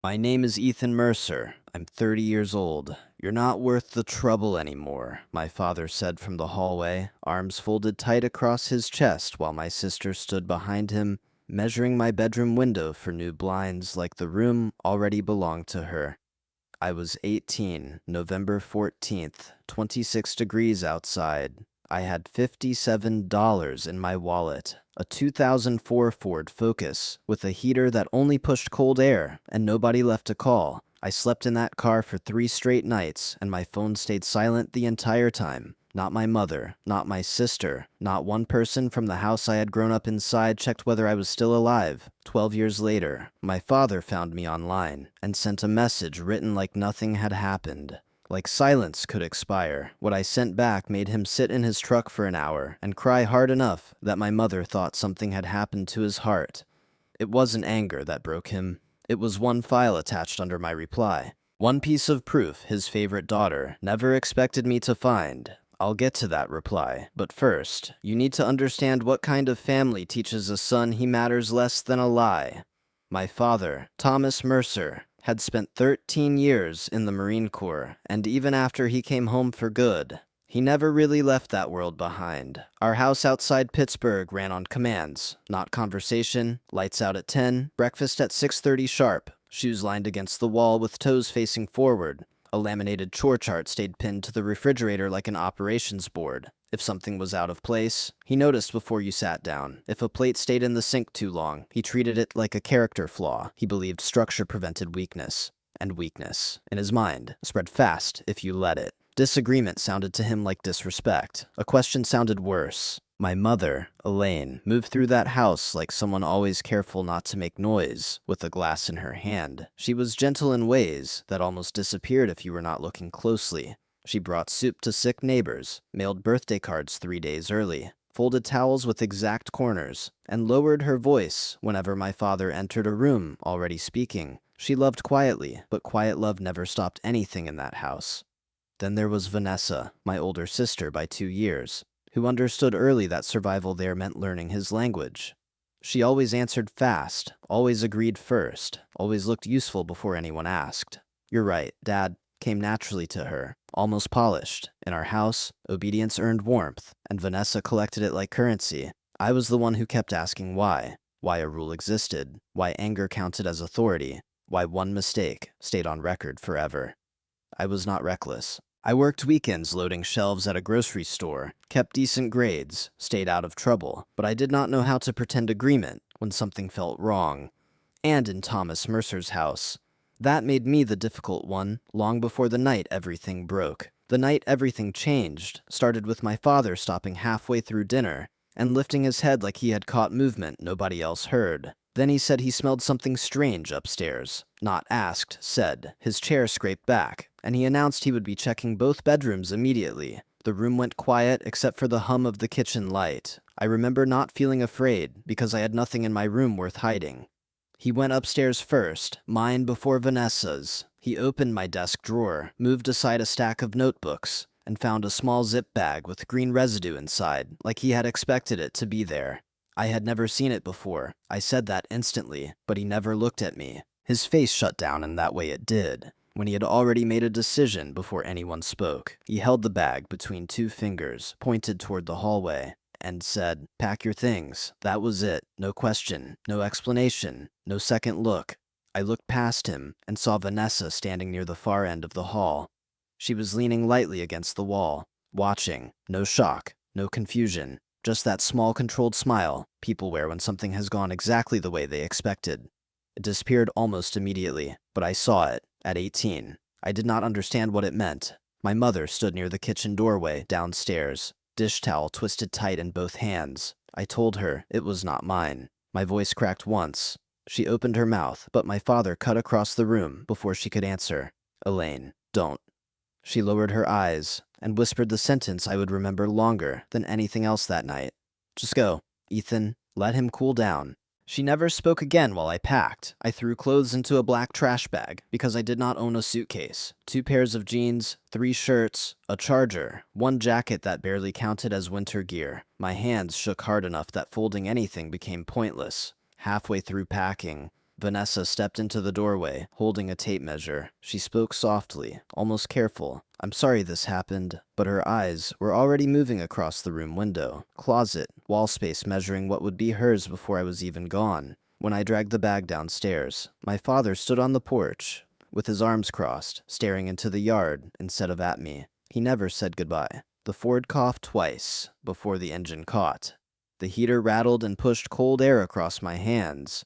My name is Ethan Mercer. I'm 30 years old. You're not worth the trouble anymore, my father said from the hallway, arms folded tight across his chest while my sister stood behind him, measuring my bedroom window for new blinds like the room already belonged to her. I was 18, November 14th, 26 degrees outside. I had $57 in my wallet, a 2004 Ford Focus, with a heater that only pushed cold air, and nobody left to call. I slept in that car for 3 straight nights, and my phone stayed silent the entire time. Not my mother, not my sister, not one person from the house I had grown up inside checked whether I was still alive. 12 years later, my father found me online and sent a message written like nothing had happened. Like silence could expire. What I sent back made him sit in his truck for an hour and cry hard enough that my mother thought something had happened to his heart. It wasn't anger that broke him. It was one file attached under my reply. One piece of proof his favorite daughter never expected me to find. I'll get to that reply, but first, you need to understand what kind of family teaches a son he matters less than a lie. My father, Thomas Mercer, had spent 13 years in the Marine Corps, and even after he came home for good, he never really left that world behind. Our house outside Pittsburgh ran on commands, not conversation, lights out at 10, breakfast at 6:30 sharp, shoes lined against the wall with toes facing forward. A laminated chore chart stayed pinned to the refrigerator like an operations board. If something was out of place, he noticed before you sat down. If a plate stayed in the sink too long, he treated it like a character flaw. He believed structure prevented weakness. And weakness, in his mind, spread fast if you let it. Disagreement sounded to him like disrespect. A question sounded worse. My mother, Elaine, moved through that house like someone always careful not to make noise, with a glass in her hand. She was gentle in ways that almost disappeared if you were not looking closely. She brought soup to sick neighbors, mailed birthday cards 3 days early, folded towels with exact corners, and lowered her voice whenever my father entered a room already speaking. She loved quietly, but quiet love never stopped anything in that house. Then there was Vanessa, my older sister by 2 years, who understood early that survival there meant learning his language. She always answered fast, always agreed first, always looked useful before anyone asked. You're right, Dad came naturally to her, almost polished. In our house, obedience earned warmth, and Vanessa collected it like currency. I was the one who kept asking why a rule existed, why anger counted as authority, why one mistake stayed on record forever. I was not reckless. I worked weekends loading shelves at a grocery store, kept decent grades, stayed out of trouble, but I did not know how to pretend agreement when something felt wrong. And in Thomas Mercer's house. That made me the difficult one, long before the night everything broke. The night everything changed started with my father stopping halfway through dinner and lifting his head like he had caught movement nobody else heard. Then he said he smelled something strange upstairs. Not asked, said. His chair scraped back, and he announced he would be checking both bedrooms immediately. The room went quiet except for the hum of the kitchen light. I remember not feeling afraid because I had nothing in my room worth hiding. He went upstairs first, mine before Vanessa's. He opened my desk drawer, moved aside a stack of notebooks, and found a small zip bag with green residue inside, like he had expected it to be there. I had never seen it before. I said that instantly, but he never looked at me. His face shut down in that way it did. When he had already made a decision before anyone spoke, he held the bag between 2 fingers, pointed toward the hallway, and said, "Pack your things." That was it. No question, no explanation, no second look. I looked past him and saw Vanessa standing near the far end of the hall. She was leaning lightly against the wall, watching. No shock, no confusion. Just that small controlled smile people wear when something has gone exactly the way they expected. It disappeared almost immediately, but I saw it, at 18. I did not understand what it meant. My mother stood near the kitchen doorway, downstairs, dish towel twisted tight in both hands. I told her it was not mine. My voice cracked once. She opened her mouth, but my father cut across the room before she could answer. "Elaine, don't." She lowered her eyes and whispered the sentence I would remember longer than anything else that night. "Just go, Ethan. Let him cool down." She never spoke again while I packed. I threw clothes into a black trash bag because I did not own a suitcase. 2 pairs of jeans, 3 shirts, a charger, 1 jacket that barely counted as winter gear. My hands shook hard enough that folding anything became pointless. Halfway through packing, Vanessa stepped into the doorway, holding a tape measure. She spoke softly, almost careful. I'm sorry this happened, but her eyes were already moving across the room window, closet, wall space measuring what would be hers before I was even gone. When I dragged the bag downstairs, my father stood on the porch, with his arms crossed, staring into the yard instead of at me. He never said goodbye. The Ford coughed twice before the engine caught. The heater rattled and pushed cold air across my hands.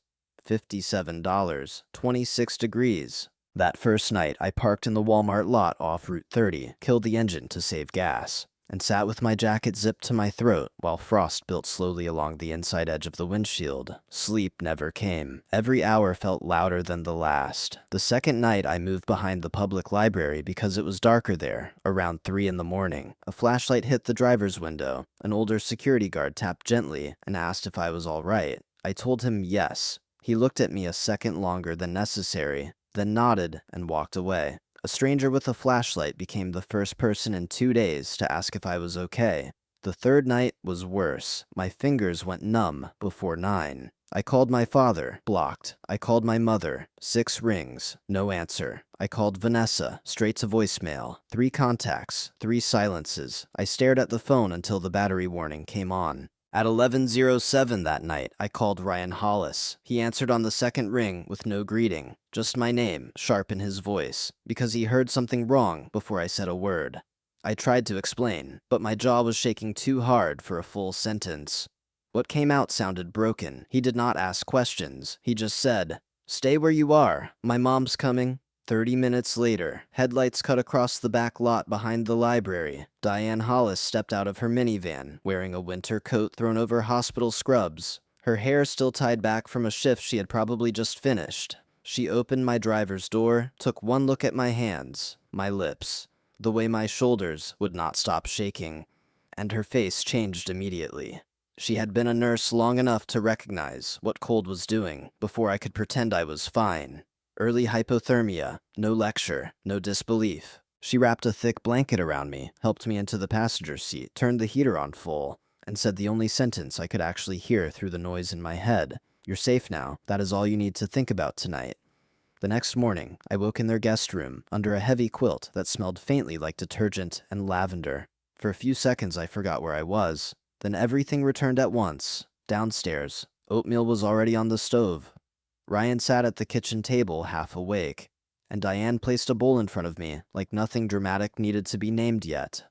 $57, 26 degrees. That first night, I parked in the Walmart lot off Route 30, killed the engine to save gas, and sat with my jacket zipped to my throat while frost built slowly along the inside edge of the windshield. Sleep never came. Every hour felt louder than the last. The second night, I moved behind the public library because it was darker there, around 3 in the morning. A flashlight hit the driver's window. An older security guard tapped gently and asked if I was all right. I told him yes. He looked at me a second longer than necessary, then nodded and walked away. A stranger with a flashlight became the first person in 2 days to ask if I was okay. The third night was worse. My fingers went numb before 9. I called my father, blocked. I called my mother, 6 rings, no answer. I called Vanessa, straight to voicemail, 3 contacts, 3 silences. I stared at the phone until the battery warning came on. At 11:07 that night, I called Ryan Hollis. He answered on the second ring with no greeting, just my name, sharp in his voice, because he heard something wrong before I said a word. I tried to explain, but my jaw was shaking too hard for a full sentence. What came out sounded broken. He did not ask questions. He just said, "Stay where you are. My mom's coming." 30 minutes later, headlights cut across the back lot behind the library. Diane Hollis stepped out of her minivan, wearing a winter coat thrown over hospital scrubs, her hair still tied back from a shift she had probably just finished. She opened my driver's door, took one look at my hands, my lips, the way my shoulders would not stop shaking, and her face changed immediately. She had been a nurse long enough to recognize what cold was doing before I could pretend I was fine. Early hypothermia, no lecture, no disbelief. She wrapped a thick blanket around me, helped me into the passenger seat, turned the heater on full, and said the only sentence I could actually hear through the noise in my head. "You're safe now. That is all you need to think about tonight." The next morning, I woke in their guest room, under a heavy quilt that smelled faintly like detergent and lavender. For a few seconds I forgot where I was. Then everything returned at once. Downstairs, oatmeal was already on the stove. Ryan sat at the kitchen table, half awake, and Diane placed a bowl in front of me, like nothing dramatic needed to be named yet.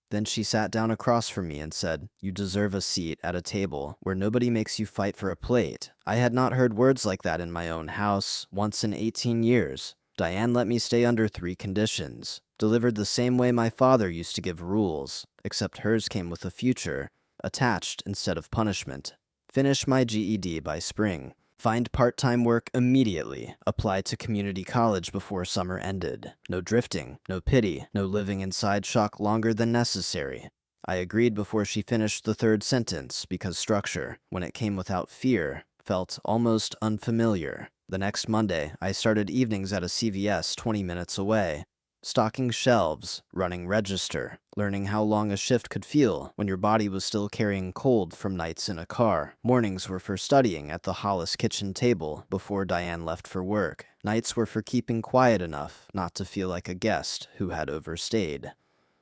Then she sat down across from me and said, "You deserve a seat at a table where nobody makes you fight for a plate." I had not heard words like that in my own house once in 18 years. Diane let me stay under 3 conditions, delivered the same way my father used to give rules, except hers came with a future, attached instead of punishment. Finish my GED by spring. Find part-time work immediately. Apply to community college before summer ended. No drifting, no pity, no living inside shock longer than necessary. I agreed before she finished the third sentence because structure, when it came without fear, felt almost unfamiliar. The next Monday, I started evenings at a CVS 20 minutes away. Stocking shelves, running register, learning how long a shift could feel when your body was still carrying cold from nights in a car. Mornings were for studying at the Hollis kitchen table before Diane left for work. Nights were for keeping quiet enough not to feel like a guest who had overstayed.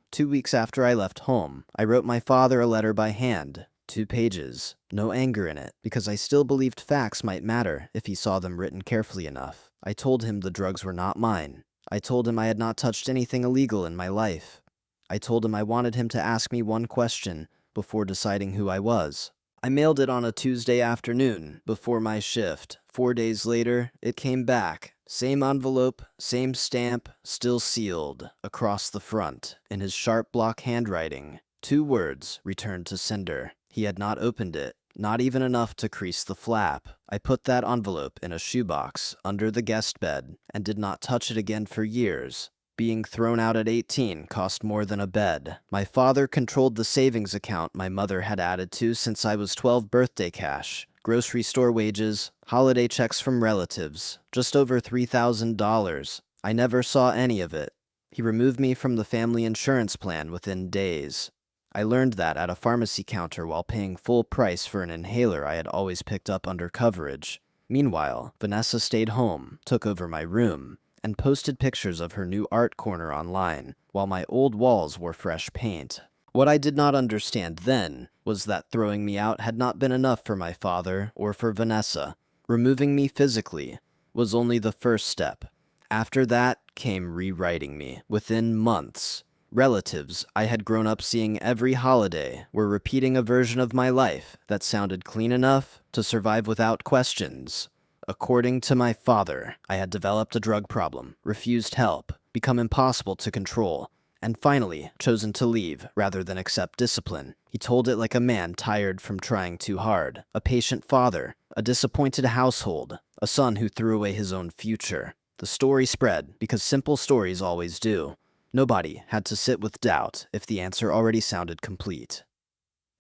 2 weeks after I left home, I wrote my father a letter by hand. 2 pages. No anger in it, because I still believed facts might matter if he saw them written carefully enough. I told him the drugs were not mine. I told him I had not touched anything illegal in my life. I told him I wanted him to ask me one question before deciding who I was. I mailed it on a Tuesday afternoon before my shift. 4 days later, it came back. Same envelope, same stamp, still sealed, across the front, in his sharp block handwriting. 2 words, returned to sender. He had not opened it. Not even enough to crease the flap. I put that envelope in a shoebox under the guest bed and did not touch it again for years. Being thrown out at 18 cost more than a bed. My father controlled the savings account my mother had added to since I was 12, birthday cash, grocery store wages, holiday checks from relatives, just over $3,000. I never saw any of it. He removed me from the family insurance plan within days. I learned that at a pharmacy counter while paying full price for an inhaler I had always picked up under coverage. Meanwhile, Vanessa stayed home, took over my room, and posted pictures of her new art corner online, while my old walls wore fresh paint. What I did not understand then was that throwing me out had not been enough for my father or for Vanessa. Removing me physically was only the first step. After that came rewriting me within months. Relatives I had grown up seeing every holiday were repeating a version of my life that sounded clean enough to survive without questions. According to my father, I had developed a drug problem, refused help, become impossible to control, and finally chosen to leave rather than accept discipline. He told it like a man tired from trying too hard, a patient father, a disappointed household, a son who threw away his own future. The story spread because simple stories always do. Nobody had to sit with doubt if the answer already sounded complete.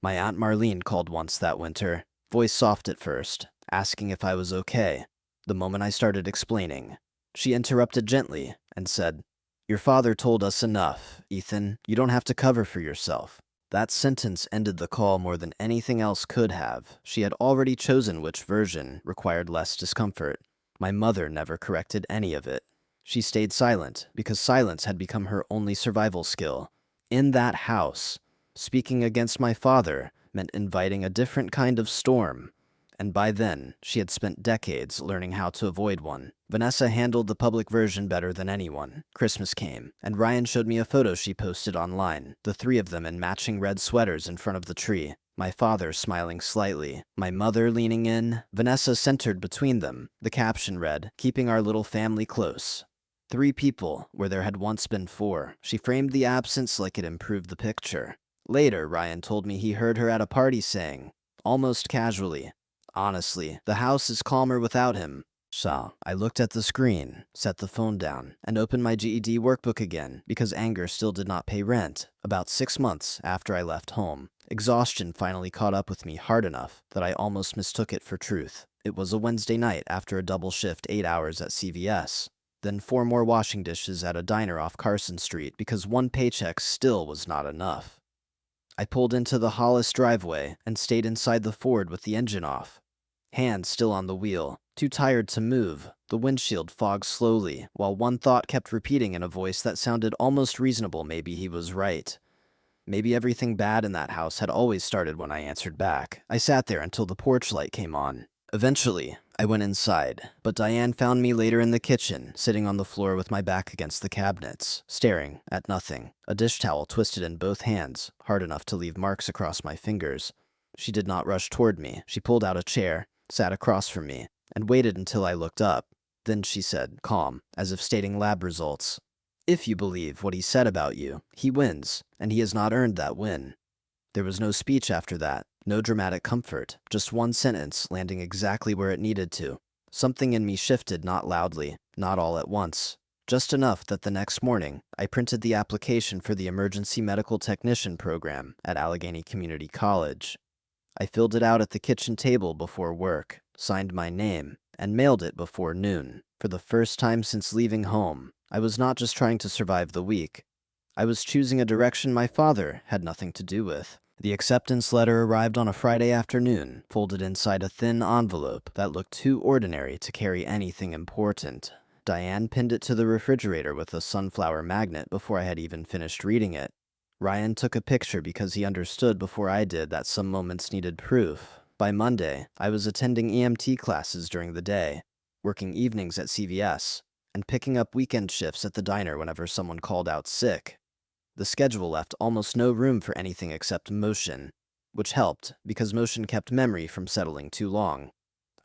My Aunt Marlene called once that winter, voice soft at first, asking if I was okay. The moment I started explaining, she interrupted gently and said, "Your father told us enough, Ethan. You don't have to cover for yourself." That sentence ended the call more than anything else could have. She had already chosen which version required less discomfort. My mother never corrected any of it. She stayed silent because silence had become her only survival skill. In that house, speaking against my father meant inviting a different kind of storm, and by then, she had spent decades learning how to avoid one. Vanessa handled the public version better than anyone. Christmas came, and Ryan showed me a photo she posted online, the three of them in matching red sweaters in front of the tree. My father smiling slightly, my mother leaning in, Vanessa centered between them. The caption read, "Keeping our little family close." 3 people where there had once been 4. She framed the absence like it improved the picture. Later, Ryan told me he heard her at a party saying, almost casually, "Honestly, the house is calmer without him." So, I looked at the screen, set the phone down, and opened my GED workbook again because anger still did not pay rent. About 6 months after I left home, exhaustion finally caught up with me hard enough that I almost mistook it for truth. It was a Wednesday night after a double shift 8 hours at CVS. Then 4 more washing dishes at a diner off Carson Street because one paycheck still was not enough. I pulled into the Hollis driveway and stayed inside the Ford with the engine off. Hands still on the wheel, too tired to move. The windshield fogged slowly, while one thought kept repeating in a voice that sounded almost reasonable. Maybe he was right. Maybe everything bad in that house had always started when I answered back. I sat there until the porch light came on. Eventually, I went inside, but Diane found me later in the kitchen, sitting on the floor with my back against the cabinets, staring at nothing, a dish towel twisted in both hands, hard enough to leave marks across my fingers. She did not rush toward me. She pulled out a chair, sat across from me, and waited until I looked up. Then she said, calm, as if stating lab results, "If you believe what he said about you, he wins, and he has not earned that win." There was no speech after that, no dramatic comfort, just one sentence landing exactly where it needed to. Something in me shifted, not loudly, not all at once, just enough that the next morning, I printed the application for the Emergency Medical Technician program at Allegheny Community College. I filled it out at the kitchen table before work, signed my name, and mailed it before noon. For the first time since leaving home, I was not just trying to survive the week. I was choosing a direction my father had nothing to do with. The acceptance letter arrived on a Friday afternoon, folded inside a thin envelope that looked too ordinary to carry anything important. Diane pinned it to the refrigerator with a sunflower magnet before I had even finished reading it. Ryan took a picture because he understood before I did that some moments needed proof. By Monday, I was attending EMT classes during the day, working evenings at CVS, and picking up weekend shifts at the diner whenever someone called out sick. The schedule left almost no room for anything except motion, which helped because motion kept memory from settling too long.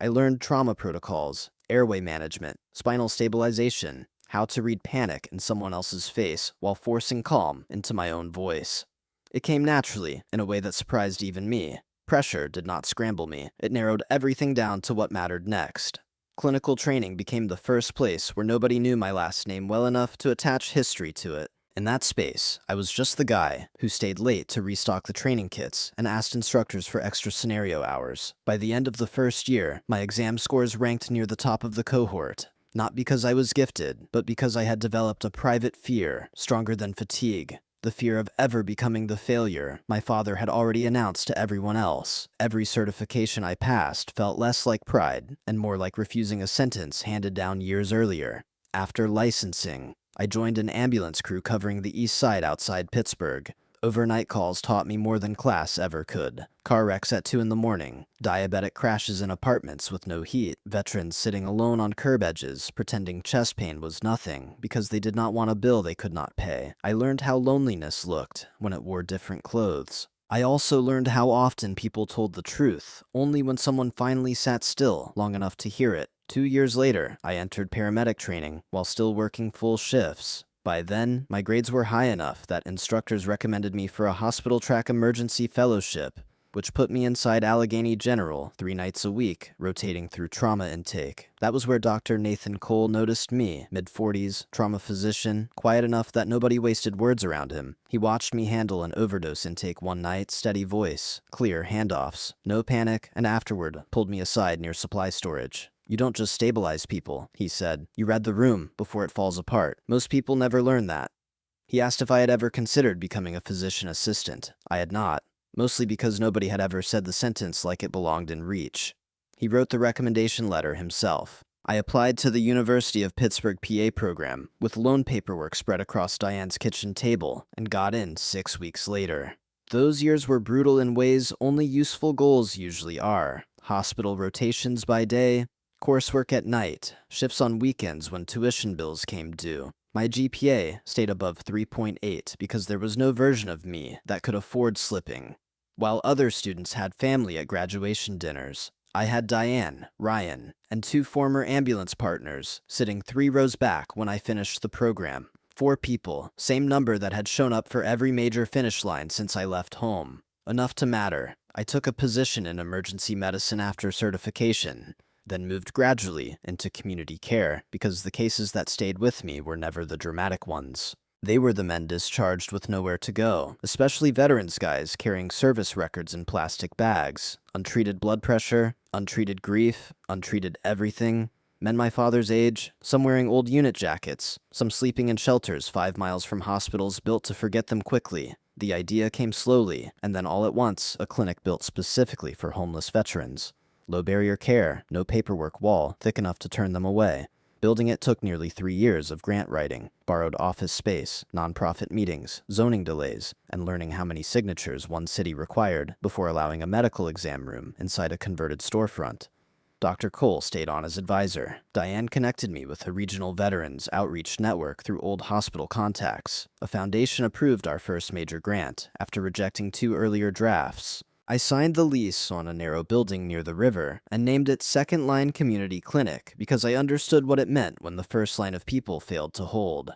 I learned trauma protocols, airway management, spinal stabilization, how to read panic in someone else's face while forcing calm into my own voice. It came naturally, in a way that surprised even me. Pressure did not scramble me. It narrowed everything down to what mattered next. Clinical training became the first place where nobody knew my last name well enough to attach history to it. In that space, I was just the guy who stayed late to restock the training kits and asked instructors for extra scenario hours. By the end of the first year, my exam scores ranked near the top of the cohort. Not because I was gifted, but because I had developed a private fear stronger than fatigue. The fear of ever becoming the failure my father had already announced to everyone else. Every certification I passed felt less like pride and more like refusing a sentence handed down years earlier. After licensing, I joined an ambulance crew covering the east side outside Pittsburgh. Overnight calls taught me more than class ever could. Car wrecks at 2 in the morning, diabetic crashes in apartments with no heat, veterans sitting alone on curb edges, pretending chest pain was nothing because they did not want a bill they could not pay. I learned how loneliness looked when it wore different clothes. I also learned how often people told the truth, only when someone finally sat still long enough to hear it. 2 years later, I entered paramedic training while still working full shifts. By then, my grades were high enough that instructors recommended me for a hospital track emergency fellowship, which put me inside Allegheny General 3 nights a week, rotating through trauma intake. That was where Dr. Nathan Cole noticed me, mid-40s, trauma physician, quiet enough that nobody wasted words around him. He watched me handle an overdose intake one night, steady voice, clear handoffs, no panic, and afterward pulled me aside near supply storage. "You don't just stabilize people," he said. "You read the room before it falls apart. Most people never learn that." He asked if I had ever considered becoming a physician assistant. I had not, mostly because nobody had ever said the sentence like it belonged in reach. He wrote the recommendation letter himself. I applied to the University of Pittsburgh PA program, with loan paperwork spread across Diane's kitchen table, and got in 6 weeks later. Those years were brutal in ways only useful goals usually are. Hospital rotations by day, coursework at night, shifts on weekends when tuition bills came due. My GPA stayed above 3.8 because there was no version of me that could afford slipping. While other students had family at graduation dinners, I had Diane, Ryan, and 2 former ambulance partners sitting 3 rows back when I finished the program. 4 people, same number that had shown up for every major finish line since I left home. Enough to matter. I took a position in emergency medicine after certification, then moved gradually into community care because the cases that stayed with me were never the dramatic ones. They were the men discharged with nowhere to go, especially veterans guys carrying service records in plastic bags, untreated blood pressure, untreated grief, untreated everything. Men my father's age, some wearing old unit jackets, some sleeping in shelters 5 miles from hospitals built to forget them quickly. The idea came slowly, and then all at once, a clinic built specifically for homeless veterans. Low barrier care, no paperwork wall thick enough to turn them away. Building it took nearly 3 years of grant writing, borrowed office space, nonprofit meetings, zoning delays, and learning how many signatures one city required before allowing a medical exam room inside a converted storefront. Dr. Cole stayed on as advisor. Diane connected me with a regional veterans outreach network through old hospital contacts. A foundation approved our first major grant after rejecting 2 earlier drafts. I signed the lease on a narrow building near the river and named it Secondline Community Clinic because I understood what it meant when the first line of people failed to hold.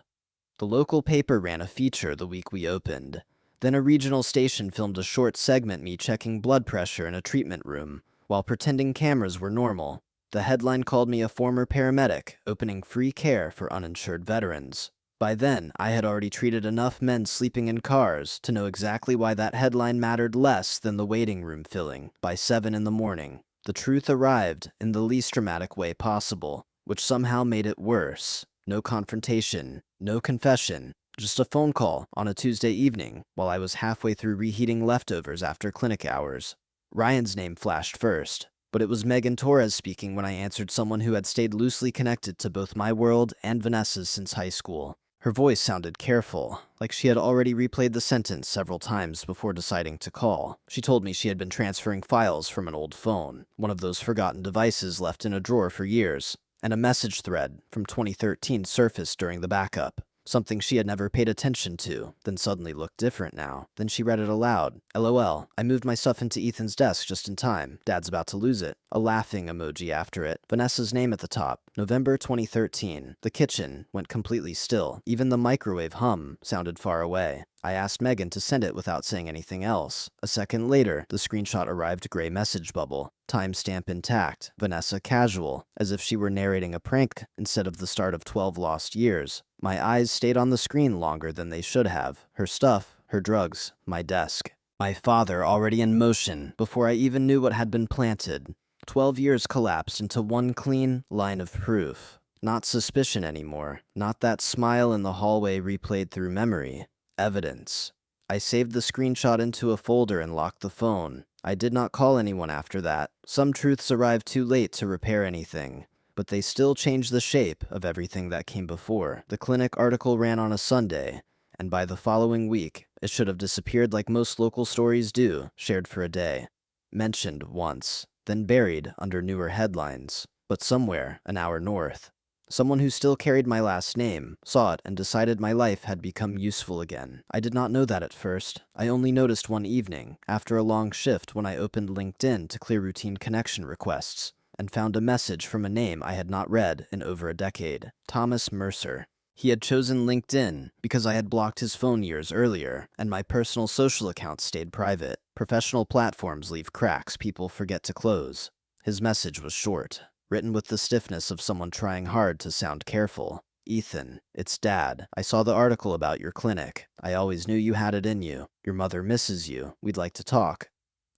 The local paper ran a feature the week we opened. Then a regional station filmed a short segment me checking blood pressure in a treatment room, while pretending cameras were normal. The headline called me a former paramedic, opening free care for uninsured veterans. By then, I had already treated enough men sleeping in cars to know exactly why that headline mattered less than the waiting room filling by 7 in the morning. The truth arrived in the least dramatic way possible, which somehow made it worse. No confrontation, no confession, just a phone call on a Tuesday evening while I was halfway through reheating leftovers after clinic hours. Ryan's name flashed first, but it was Megan Torres speaking when I answered someone who had stayed loosely connected to both my world and Vanessa's since high school. Her voice sounded careful, like she had already replayed the sentence several times before deciding to call. She told me she had been transferring files from an old phone, one of those forgotten devices left in a drawer for years, and a message thread from 2013 surfaced during the backup. Something she had never paid attention to, then suddenly looked different now. Then she read it aloud. "LOL, I moved my stuff into Ethan's desk just in time. Dad's about to lose it." A laughing emoji after it. Vanessa's name at the top. November 2013. The kitchen went completely still. Even the microwave hum sounded far away. I asked Megan to send it without saying anything else. A second later, the screenshot arrived gray message bubble. Timestamp intact. Vanessa casual, as if she were narrating a prank instead of the start of 12 lost years. My eyes stayed on the screen longer than they should have. Her stuff, her drugs, my desk. My father already in motion before I even knew what had been planted. 12 years collapsed into one clean line of proof. Not suspicion anymore. Not that smile in the hallway replayed through memory. Evidence. I saved the screenshot into a folder and locked the phone. I did not call anyone after that. Some truths arrived too late to repair anything, but they still changed the shape of everything that came before. The clinic article ran on a Sunday, and by the following week, it should have disappeared like most local stories do, shared for a day. Mentioned once, then buried under newer headlines, but somewhere an hour north. Someone who still carried my last name saw it and decided my life had become useful again. I did not know that at first. I only noticed one evening, after a long shift when I opened LinkedIn to clear routine connection requests, and found a message from a name I had not read in over a decade, Thomas Mercer. He had chosen LinkedIn because I had blocked his phone years earlier, and my personal social accounts stayed private. Professional platforms leave cracks people forget to close. His message was short, written with the stiffness of someone trying hard to sound careful. Ethan, it's Dad. I saw the article about your clinic. I always knew you had it in you. Your mother misses you. We'd like to talk.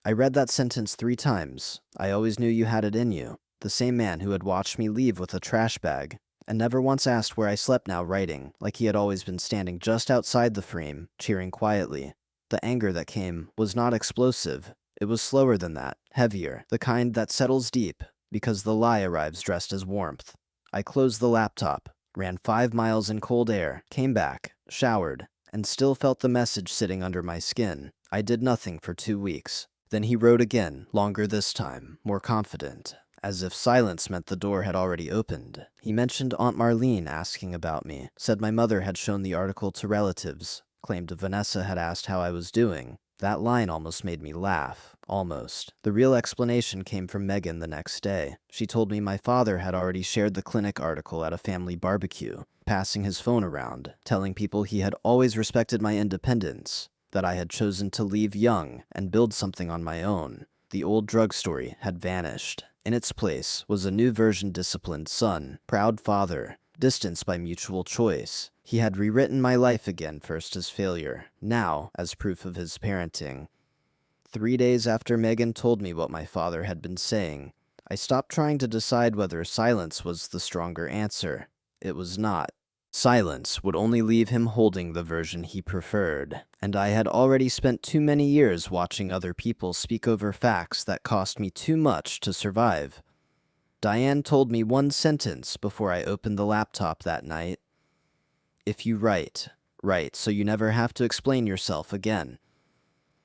I read that sentence 3 times. I always knew you had it in you. The same man who had watched me leave with a trash bag, and never once asked where I slept now writing, like he had always been standing just outside the frame, cheering quietly. The anger that came was not explosive. It was slower than that, heavier, the kind that settles deep, because the lie arrives dressed as warmth. I closed the laptop, ran 5 miles in cold air, came back, showered, and still felt the message sitting under my skin. I did nothing for 2 weeks. Then he wrote again, longer this time, more confident, as if silence meant the door had already opened. He mentioned Aunt Marlene asking about me, said my mother had shown the article to relatives, claimed Vanessa had asked how I was doing. That line almost made me laugh. Almost. The real explanation came from Megan the next day. She told me my father had already shared the clinic article at a family barbecue, passing his phone around, telling people he had always respected my independence, that I had chosen to leave young and build something on my own. The old drug story had vanished. In its place was a new version: disciplined son, proud father, distanced by mutual choice. He had rewritten my life again, first as failure, now as proof of his parenting. 3 days after Megan told me what my father had been saying, I stopped trying to decide whether silence was the stronger answer. It was not. Silence would only leave him holding the version he preferred, and I had already spent too many years watching other people speak over facts that cost me too much to survive. Diane told me one sentence before I opened the laptop that night. If you write so you never have to explain yourself again.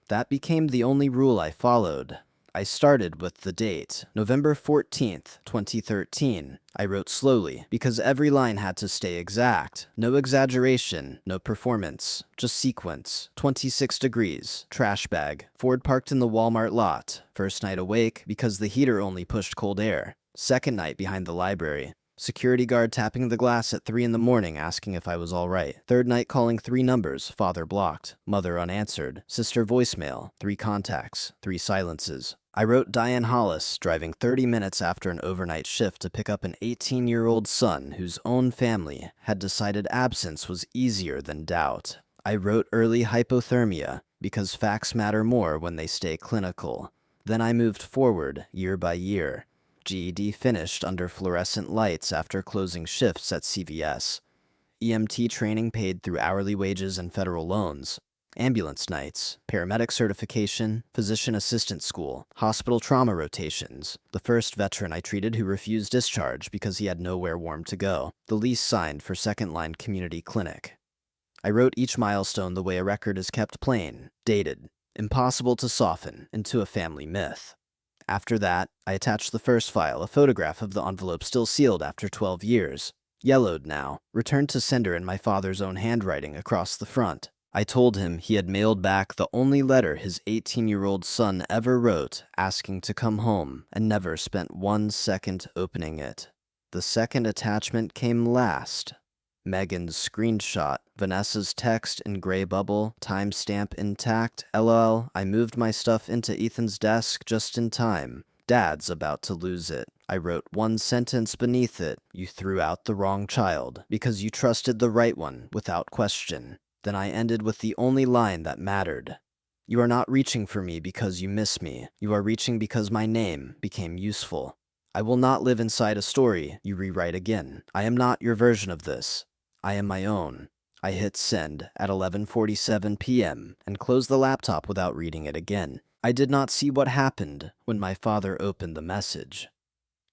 That became the only rule I followed. I started with the date, November 14th, 2013. I wrote slowly, because every line had to stay exact. No exaggeration, no performance, just sequence. 26 degrees, trash bag, Ford parked in the Walmart lot. First night awake, because the heater only pushed cold air. Second night behind the library. Security guard tapping the glass at 3 in the morning asking if I was all right. Third night calling 3 numbers, father blocked, mother unanswered, sister voicemail, 3 contacts, 3 silences. I wrote Diane Hollis, driving 30 minutes after an overnight shift to pick up an 18-year-old son whose own family had decided absence was easier than doubt. I wrote early hypothermia, because facts matter more when they stay clinical. Then I moved forward, year by year. GED finished under fluorescent lights after closing shifts at CVS. EMT training paid through hourly wages and federal loans. Ambulance nights, paramedic certification, physician assistant school, hospital trauma rotations. The first veteran I treated who refused discharge because he had nowhere warm to go. The lease signed for Secondline Community Clinic. I wrote each milestone the way a record is kept plain, dated, impossible to soften into a family myth. After that, I attached the first file, a photograph of the envelope still sealed after 12 years. Yellowed now, returned to sender in my father's own handwriting across the front. I told him he had mailed back the only letter his 18-year-old son ever wrote, asking to come home, and never spent 1 second opening it. The second attachment came last. Megan's screenshot, Vanessa's text in gray bubble, timestamp intact, LOL, I moved my stuff into Ethan's desk just in time. Dad's about to lose it. I wrote one sentence beneath it, you threw out the wrong child, because you trusted the right one, without question. Then I ended with the only line that mattered. You are not reaching for me because you miss me. You are reaching because my name became useful. I will not live inside a story you rewrite again. I am not your version of this. I am my own. I hit send at 11:47 p.m. and closed the laptop without reading it again. I did not see what happened when my father opened the message.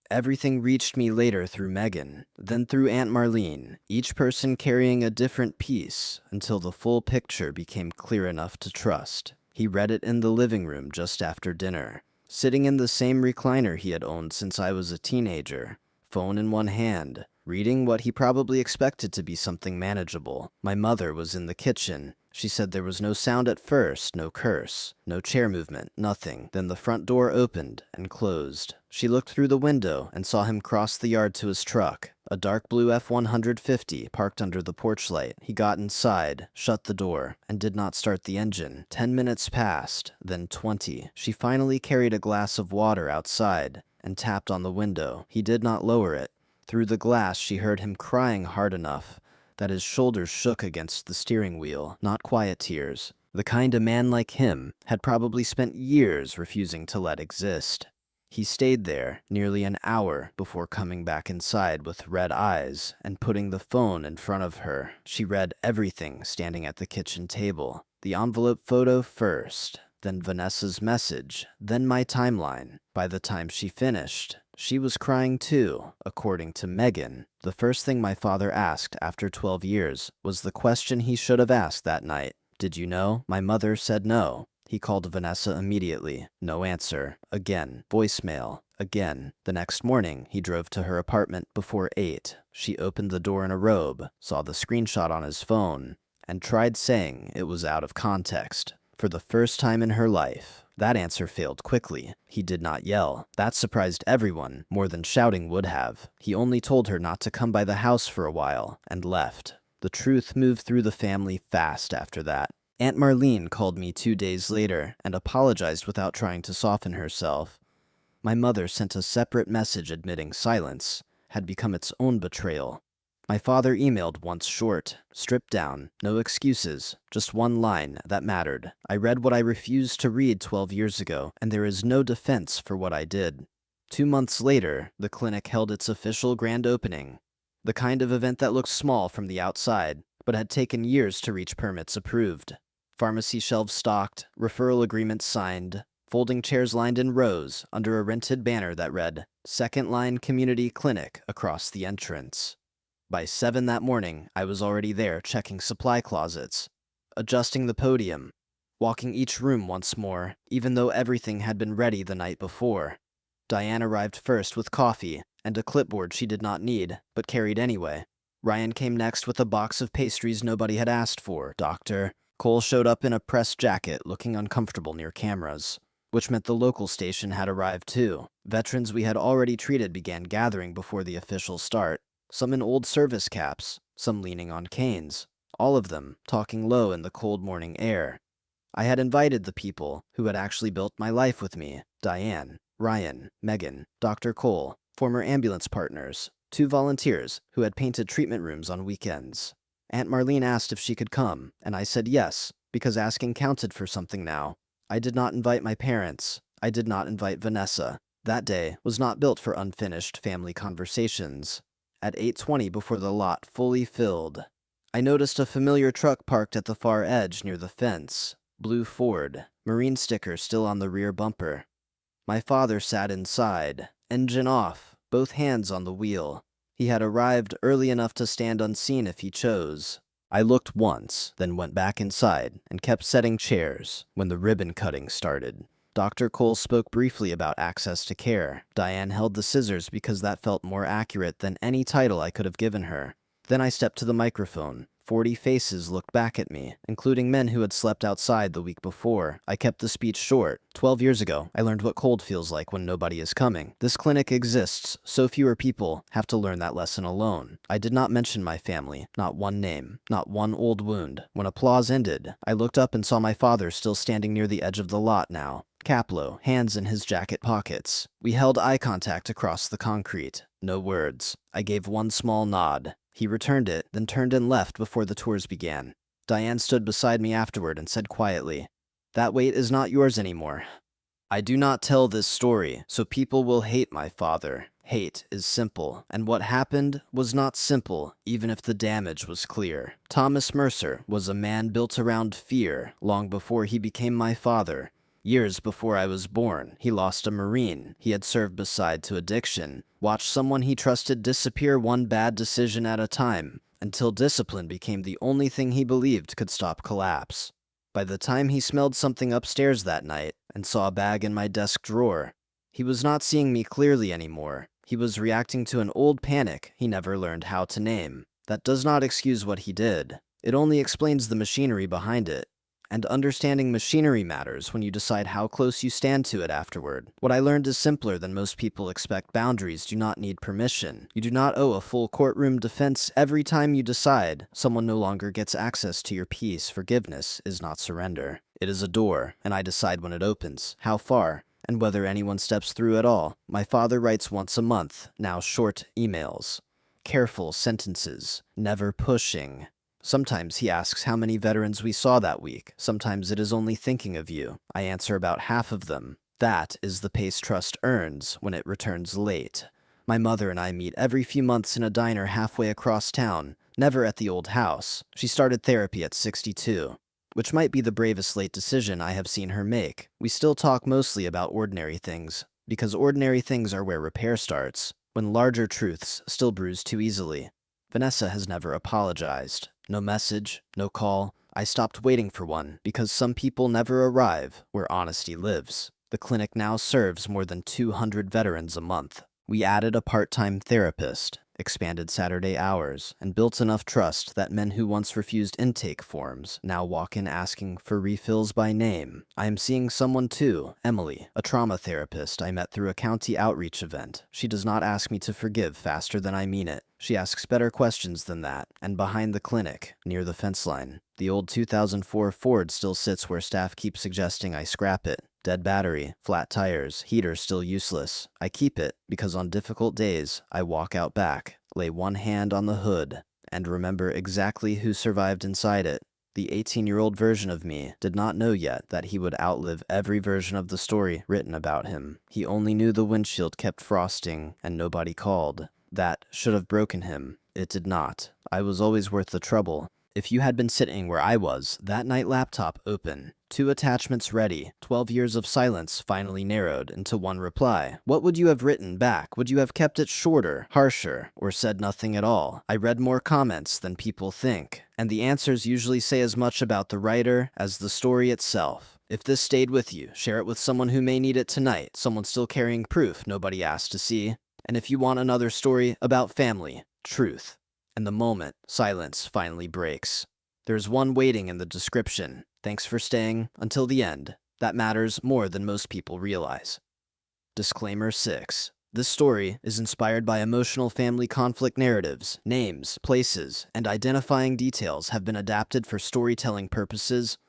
Everything reached me later through Megan, then through Aunt Marlene, each person carrying a different piece until the full picture became clear enough to trust. He read it in the living room just after dinner, sitting in the same recliner he had owned since I was a teenager, phone in one hand, reading what he probably expected to be something manageable. My mother was in the kitchen. She said there was no sound at first, no curse, no chair movement, nothing. Then the front door opened and closed. She looked through the window and saw him cross the yard to his truck, a dark blue F-150 parked under the porch light. He got inside, shut the door, and did not start the engine. 10 minutes passed, then 20. She finally carried a glass of water outside and tapped on the window. He did not lower it. Through the glass, she heard him crying hard enough that his shoulders shook against the steering wheel, not quiet tears, the kind a man like him had probably spent years refusing to let exist. He stayed there nearly an hour before coming back inside with red eyes and putting the phone in front of her. She read everything standing at the kitchen table, the envelope photo first, then Vanessa's message, then my timeline. By the time she finished, she was crying too, according to Megan. The first thing my father asked after 12 years was the question he should have asked that night. Did you know? My mother said no. He called Vanessa immediately. No answer. Again. Voicemail. Again. The next morning, he drove to her apartment before 8. She opened the door in a robe, saw the screenshot on his phone, and tried saying it was out of context. For the first time in her life, that answer failed quickly. He did not yell. That surprised everyone, more than shouting would have. He only told her not to come by the house for a while, and left. The truth moved through the family fast after that. Aunt Marlene called me 2 days later and apologized without trying to soften herself. My mother sent a separate message admitting silence had become its own betrayal. My father emailed once short, stripped down, no excuses, just one line that mattered. I read what I refused to read 12 years ago, and there is no defense for what I did. 2 months later, the clinic held its official grand opening, the kind of event that looked small from the outside, but had taken years to reach permits approved. Pharmacy shelves stocked, referral agreements signed, folding chairs lined in rows under a rented banner that read, Secondline Community Clinic across the entrance. By 7 that morning, I was already there checking supply closets, adjusting the podium, walking each room once more, even though everything had been ready the night before. Diane arrived first with coffee and a clipboard she did not need, but carried anyway. Ryan came next with a box of pastries nobody had asked for. Dr. Cole showed up in a pressed jacket, looking uncomfortable near cameras, which meant the local station had arrived too. Veterans we had already treated began gathering before the official start. Some in old service caps, some leaning on canes, all of them talking low in the cold morning air. I had invited the people who had actually built my life with me: Diane, Ryan, Megan, Dr. Cole, former ambulance partners, 2 volunteers who had painted treatment rooms on weekends. Aunt Marlene asked if she could come, and I said yes, because asking counted for something now. I did not invite my parents. I did not invite Vanessa. That day was not built for unfinished family conversations. At 8:20, before the lot fully filled, I noticed a familiar truck parked at the far edge near the fence. Blue Ford, marine sticker still on the rear bumper. My father sat inside, engine off, both hands on the wheel. He had arrived early enough to stand unseen if he chose. I looked once, then went back inside and kept setting chairs when the ribbon cutting started. Dr. Cole spoke briefly about access to care. Diane held the scissors because that felt more accurate than any title I could have given her. Then I stepped to the microphone. 40 faces looked back at me, including men who had slept outside the week before. I kept the speech short. 12 years ago, I learned what cold feels like when nobody is coming. This clinic exists, so fewer people have to learn that lesson alone. I did not mention my family, not one name, not one old wound. When applause ended, I looked up and saw my father still standing near the edge of the lot now. Cap low, hands in his jacket pockets. We held eye contact across the concrete. No words. I gave one small nod. He returned it, then turned and left before the tours began. Diane stood beside me afterward and said quietly, "That weight is not yours anymore." I do not tell this story so people will hate my father, Hate is simple, and what happened was not simple, even if the damage was clear. Thomas Mercer was a man built around fear long before he became my father. Years before I was born, he lost a Marine he had served beside to addiction, watched someone he trusted disappear one bad decision at a time, until discipline became the only thing he believed could stop collapse. By the time he smelled something upstairs that night and saw a bag in my desk drawer, he was not seeing me clearly anymore. He was reacting to an old panic he never learned how to name. That does not excuse what he did. It only explains the machinery behind it. And understanding machinery matters when you decide how close you stand to it afterward. What I learned is simpler than most people expect. Boundaries do not need permission. You do not owe a full courtroom defense every time you decide someone no longer gets access to your peace. Forgiveness is not surrender. It is a door, and I decide when it opens, how far, and whether anyone steps through at all. My father writes once a month, now short emails. Careful sentences, never pushing. Sometimes he asks how many veterans we saw that week. Sometimes it is only thinking of you. I answer about half of them. That is the pace trust earns when it returns late. My mother and I meet every few months in a diner halfway across town, never at the old house. She started therapy at 62, which might be the bravest late decision I have seen her make. We still talk mostly about ordinary things, because ordinary things are where repair starts, when larger truths still bruise too easily. Vanessa has never apologized. No message, no call. I stopped waiting for one because some people never arrive where honesty lives. The clinic now serves more than 200 veterans a month. We added a part-time therapist, expanded Saturday hours, and built enough trust that men who once refused intake forms now walk in asking for refills by name. I am seeing someone too, Emily, a trauma therapist I met through a county outreach event. She does not ask me to forgive faster than I mean it. She asks better questions than that, and behind the clinic, near the fence line, the old 2004 Ford still sits where staff keep suggesting I scrap it. Dead battery, flat tires, heater still useless. I keep it because on difficult days, I walk out back, lay one hand on the hood, and remember exactly who survived inside it. The 18-year-old version of me did not know yet that he would outlive every version of the story written about him. He only knew the windshield kept frosting and nobody called. That should have broken him. It did not. I was always worth the trouble. If you had been sitting where I was, that night laptop open, 2 attachments ready, 12 years of silence finally narrowed into one reply, what would you have written back? Would you have kept it shorter, harsher, or said nothing at all? I read more comments than people think, and the answers usually say as much about the writer as the story itself. If this stayed with you, share it with someone who may need it tonight, someone still carrying proof nobody asked to see. And if you want another story about family, truth, and the moment silence finally breaks, there's one waiting in the description. Thanks for staying until the end. That matters more than most people realize. Disclaimer 6. This story is inspired by emotional family conflict narratives. Names, places, and identifying details have been adapted for storytelling purposes